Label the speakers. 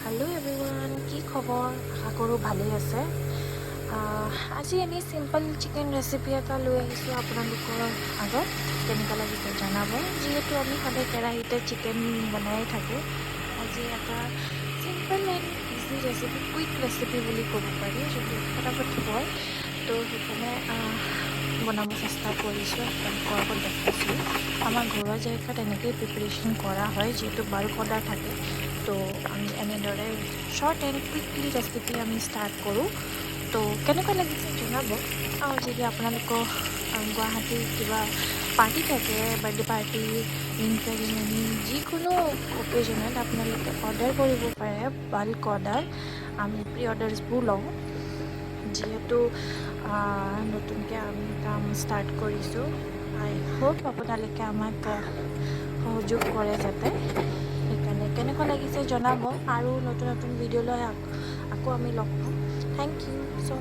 Speaker 1: hello everyone की खबर आशा करूँ भाले আছে আজি এনে সিম্পল চিকেন ৰেচিপি এটা লৈ আহিছোঁ আপোনালোকৰ আগত কেনেকুৱা লাগিছে জনাব যিহেতু আমি সদায় কেৰাহীতে চিকেন বনাই থাকোঁ আজি এটা simple and easy recipe quick recipe বুলি ক'ব পাৰি যদি ফটাফট হয় তো সেইকাৰণে বনাব চেষ্টা কৰিছোঁ আপোনালোকৰ আগত দেখাইছোঁ আমাৰ ঘৰুৱা জেগাত এনেকৈয়ে প্ৰিপাৰেশ্যন কৰা হয় যিহেতু বাল্ক অৰ্ডাৰ থাকে তো আমি এনেদৰে শ্বৰ্ট এণ্ড কুইকলি ৰেচিপি আমি ষ্টাৰ্ট কৰোঁ তো কেনেকুৱা লাগিছে জনাব আৰু যদি আপোনালোকৰ গুৱাহাটীৰ কিবা পাৰ্টি থাকে বাৰ্থডে পাৰ্টি ৰিং চেৰিমনি যিকোনো অকেজনত আপোনালোকে অৰ্ডাৰ কৰিব পাৰে বাল্ক অৰ্ডাৰ আমি প্ৰি অৰ্ডাৰ্ছবোৰ লওঁ যিহেতু নতুনকৈ আমি কাম ষ্টাৰ্ট কৰিছোঁ আই হোপ আপোনালোকে আমাক সহযোগ কৰে যাতে সেইকাৰণে কেনেকুৱা লাগিছে জনাব আৰু নতুন নতুন ভিডিঅ' লৈ আকৌ আমি লগ পাম থেংক ইউ ছ'